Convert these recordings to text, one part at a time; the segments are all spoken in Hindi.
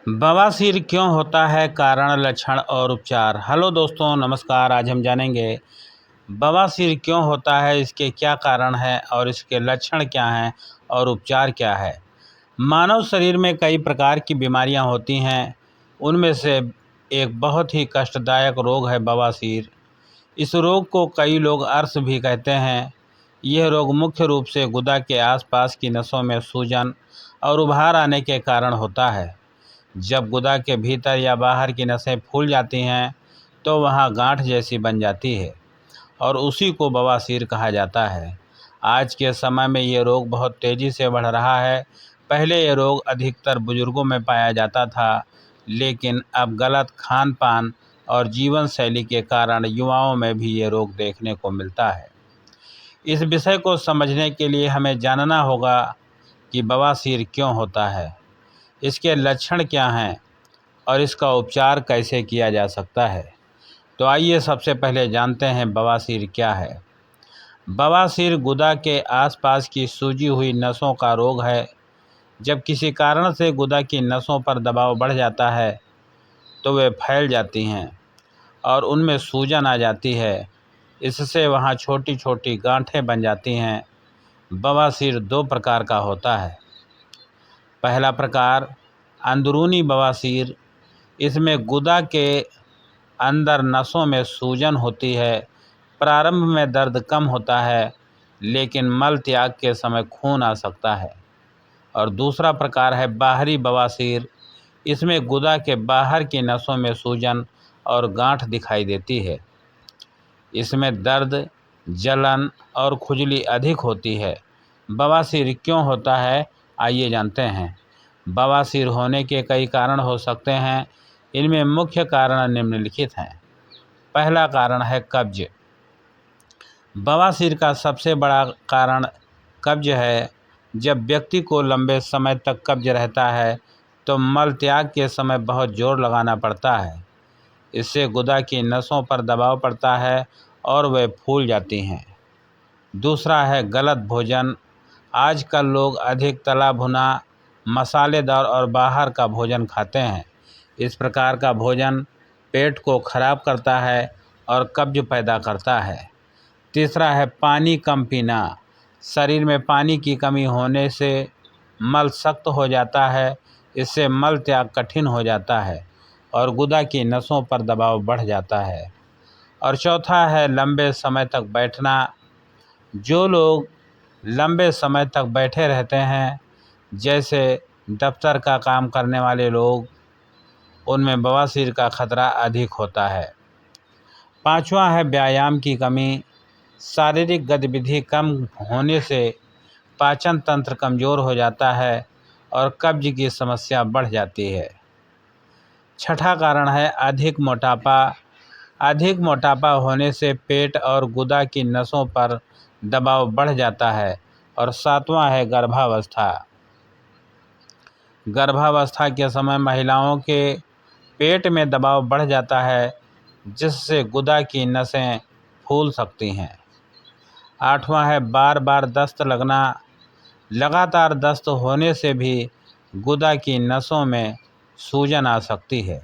बवासीर क्यों होता है, कारण, लक्षण और उपचार। हेलो दोस्तों, नमस्कार। आज हम जानेंगे बवासीर क्यों होता है, इसके क्या कारण हैं और इसके लक्षण क्या हैं और उपचार क्या है। मानव शरीर में कई प्रकार की बीमारियां होती हैं। उनमें से एक बहुत ही कष्टदायक रोग है बवासीर। इस रोग को कई लोग अर्श भी कहते हैं। यह रोग मुख्य रूप से गुदा के आसपास की नसों में सूजन और उभार आने के कारण होता है। जब गुदा के भीतर या बाहर की नसें फूल जाती हैं तो वहाँ गांठ जैसी बन जाती है और उसी को बवासीर कहा जाता है। आज के समय में ये रोग बहुत तेज़ी से बढ़ रहा है। पहले ये रोग अधिकतर बुजुर्गों में पाया जाता था, लेकिन अब गलत खान पान और जीवन शैली के कारण युवाओं में भी ये रोग देखने को मिलता है। इस विषय को समझने के लिए हमें जानना होगा कि बवासीर क्यों होता है, इसके लक्षण क्या हैं और इसका उपचार कैसे किया जा सकता है। तो आइए सबसे पहले जानते हैं बवासीर क्या है। बवासीर गुदा के आसपास की सूजी हुई नसों का रोग है। जब किसी कारण से गुदा की नसों पर दबाव बढ़ जाता है तो वे फैल जाती हैं और उनमें सूजन आ जाती है। इससे वहाँ छोटी छोटी गांठें बन जाती हैं। बवासीर दो प्रकार का होता है। पहला प्रकार अंदरूनी बवासीर। इसमें गुदा के अंदर नसों में सूजन होती है। प्रारंभ में दर्द कम होता है, लेकिन मल त्याग के समय खून आ सकता है। और दूसरा प्रकार है बाहरी बवासीर। इसमें गुदा के बाहर की नसों में सूजन और गांठ दिखाई देती है। इसमें दर्द, जलन और खुजली अधिक होती है। बवासीर क्यों होता है, आइए जानते हैं। बवासीर होने के कई कारण हो सकते हैं। इनमें मुख्य कारण निम्नलिखित हैं। पहला कारण है कब्ज। बवासीर का सबसे बड़ा कारण कब्ज है। जब व्यक्ति को लंबे समय तक कब्ज रहता है तो मल त्याग के समय बहुत जोर लगाना पड़ता है। इससे गुदा की नसों पर दबाव पड़ता है और वे फूल जाती हैं। दूसरा है गलत भोजन। आजकल लोग अधिक तला भुना, मसालेदार और बाहर का भोजन खाते हैं। इस प्रकार का भोजन पेट को खराब करता है और कब्ज पैदा करता है। तीसरा है पानी कम पीना। शरीर में पानी की कमी होने से मल सख्त हो जाता है। इससे मल त्याग कठिन हो जाता है और गुदा की नसों पर दबाव बढ़ जाता है। और चौथा है लंबे समय तक बैठना। जो लोग लंबे समय तक बैठे रहते हैं, जैसे दफ्तर का काम करने वाले लोग, उनमें बवासीर का खतरा अधिक होता है। पांचवा है व्यायाम की कमी। शारीरिक गतिविधि कम होने से पाचन तंत्र कमज़ोर हो जाता है और कब्ज की समस्या बढ़ जाती है। छठा कारण है अधिक मोटापा। अधिक मोटापा होने से पेट और गुदा की नसों पर दबाव बढ़ जाता है। और सातवां है गर्भावस्था। गर्भावस्था के समय महिलाओं के पेट में दबाव बढ़ जाता है, जिससे गुदा की नसें फूल सकती हैं। आठवां है बार बार दस्त लगना। लगातार दस्त होने से भी गुदा की नसों में सूजन आ सकती है।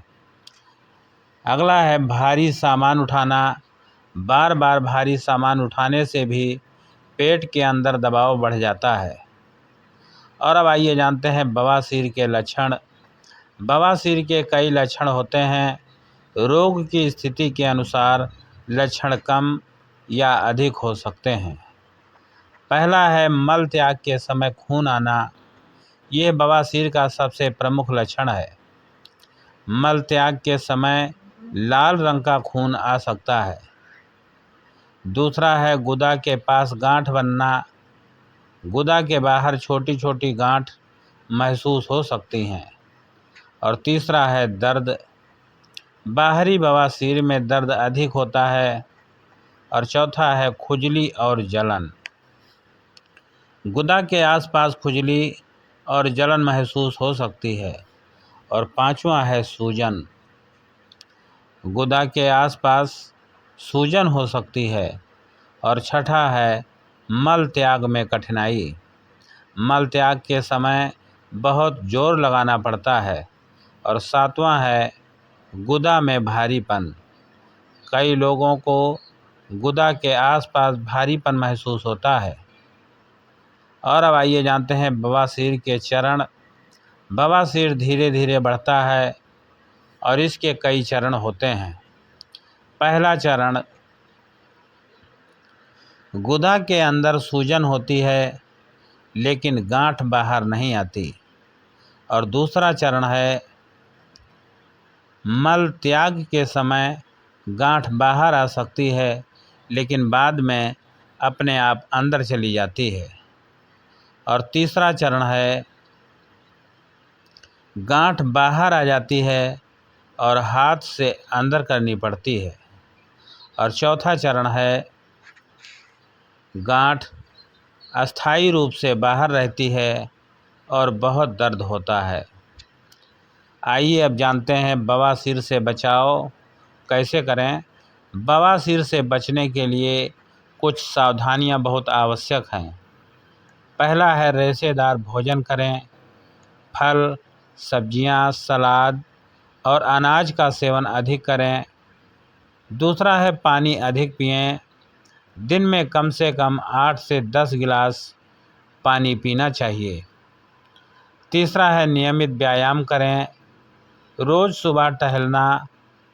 अगला है भारी सामान उठाना। बार बार भारी सामान उठाने से भी पेट के अंदर दबाव बढ़ जाता है। और अब आइए जानते हैं बवासीर के लक्षण। बवासीर के कई लक्षण होते हैं। रोग की स्थिति के अनुसार लक्षण कम या अधिक हो सकते हैं। पहला है मल त्याग के समय खून आना। यह बवासीर का सबसे प्रमुख लक्षण है। मल त्याग के समय लाल रंग का खून आ सकता है। दूसरा है गुदा के पास गांठ बनना। गुदा के बाहर छोटी छोटी गांठ महसूस हो सकती हैं। और तीसरा है दर्द। बाहरी बवासीर में दर्द अधिक होता है। और चौथा है खुजली और जलन। गुदा के आसपास खुजली और जलन महसूस हो सकती है। और पांचवा है सूजन। गुदा के आसपास सूजन हो सकती है। और छठा है मल त्याग में कठिनाई। मल त्याग के समय बहुत जोर लगाना पड़ता है और 7वां है गुदा में भारीपन। कई लोगों को गुदा के आसपास भारीपन महसूस होता है। और अब आइए जानते हैं बवासीर के चरण। बवासीर धीरे धीरे बढ़ता है और इसके कई चरण होते हैं। पहला चरण, गुदा के अंदर सूजन होती है लेकिन गांठ बाहर नहीं आती। और दूसरा चरण है, मल त्याग के समय गांठ बाहर आ सकती है लेकिन बाद में अपने आप अंदर चली जाती है। और तीसरा चरण है, गांठ बाहर आ जाती है और हाथ से अंदर करनी पड़ती है। और चौथा चरण है, गांठ अस्थायी रूप से बाहर रहती है और बहुत दर्द होता है। आइए अब जानते हैं बवासीर से बचाव कैसे करें। बवासीर से बचने के लिए कुछ सावधानियां बहुत आवश्यक हैं। पहला है, रेशेदार भोजन करें। फल, सब्जियां, सलाद और अनाज का सेवन अधिक करें। दूसरा है, पानी अधिक पिएं। दिन में कम से कम 8 से 10 गिलास पानी पीना चाहिए। तीसरा है, नियमित व्यायाम करें। रोज़ सुबह टहलना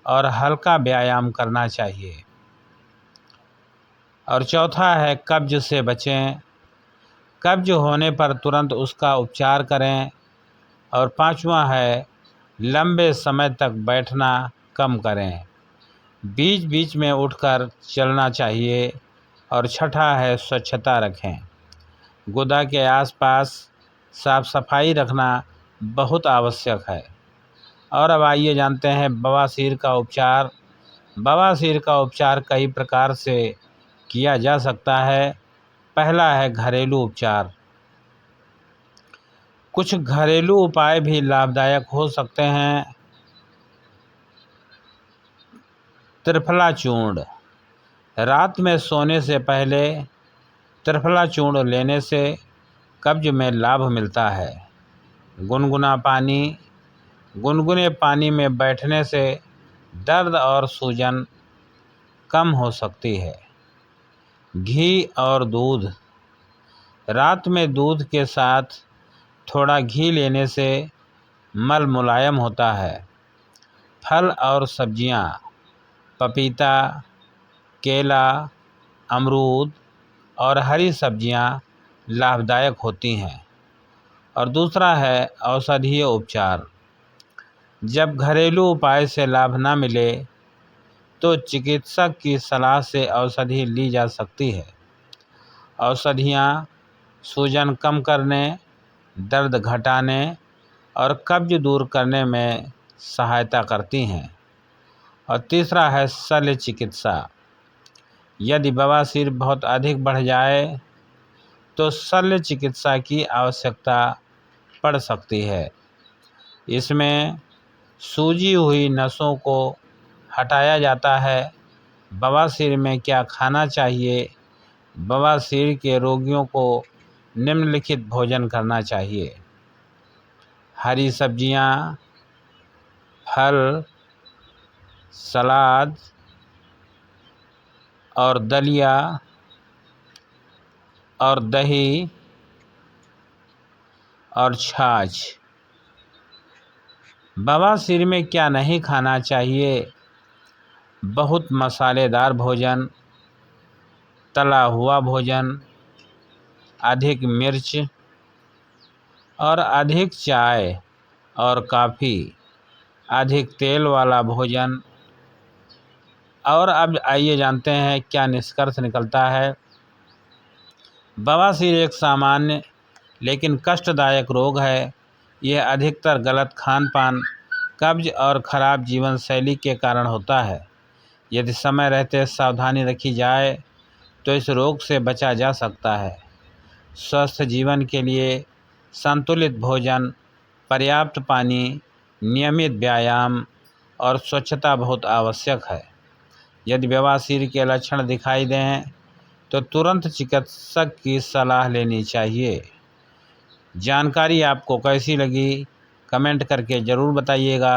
और हल्का व्यायाम करना चाहिए। और चौथा है, कब्ज से बचें। कब्ज होने पर तुरंत उसका उपचार करें। और पांचवा है, लंबे समय तक बैठना कम करें। बीच बीच में उठकर चलना चाहिए। और छठा है, स्वच्छता रखें। गुदा के आसपास साफ सफाई रखना बहुत आवश्यक है। और अब आइए जानते हैं बवासीर का उपचार। बवासीर का उपचार कई प्रकार से किया जा सकता है। पहला है, घरेलू उपचार। कुछ घरेलू उपाय भी लाभदायक हो सकते हैं। त्रिफला चूर्ण, रात में सोने से पहले त्रिफला चूर्ण लेने से कब्ज में लाभ मिलता है। गुनगुना पानी, गुनगुने पानी में बैठने से दर्द और सूजन कम हो सकती है। घी और दूध, रात में दूध के साथ थोड़ा घी लेने से मल मुलायम होता है। फल और सब्जियां, पपीता, केला, अमरूद और हरी सब्जियां लाभदायक होती हैं। और दूसरा है, औषधीय उपचार। जब घरेलू उपाय से लाभ न मिले तो चिकित्सक की सलाह से औषधि ली जा सकती है। औषधियाँ सूजन कम करने, दर्द घटाने और कब्ज दूर करने में सहायता करती हैं। और तीसरा है, शल्य चिकित्सा। यदि बवासीर बहुत अधिक बढ़ जाए तो शल्य चिकित्सा की आवश्यकता पड़ सकती है। इसमें सूजी हुई नसों को हटाया जाता है। बवासीर में क्या खाना चाहिए? बवासीर के रोगियों को निम्नलिखित भोजन करना चाहिए: हरी सब्जियां, फल, सलाद और दलिया और दही और छाछ। बवासीर में क्या नहीं खाना चाहिए? बहुत मसालेदार भोजन, तला हुआ भोजन, अधिक मिर्च और अधिक चाय और कॉफ़ी, अधिक तेल वाला भोजन। और अब आइए जानते हैं क्या निष्कर्ष निकलता है। बवासीर एक सामान्य लेकिन कष्टदायक रोग है। यह अधिकतर गलत खान पान, कब्ज और ख़राब जीवन शैली के कारण होता है। यदि समय रहते सावधानी रखी जाए तो इस रोग से बचा जा सकता है। स्वस्थ जीवन के लिए संतुलित भोजन, पर्याप्त पानी, नियमित व्यायाम और स्वच्छता बहुत आवश्यक है। यदि बवासीर के लक्षण दिखाई दें तो तुरंत चिकित्सक की सलाह लेनी चाहिए। जानकारी आपको कैसी लगी कमेंट करके ज़रूर बताइएगा।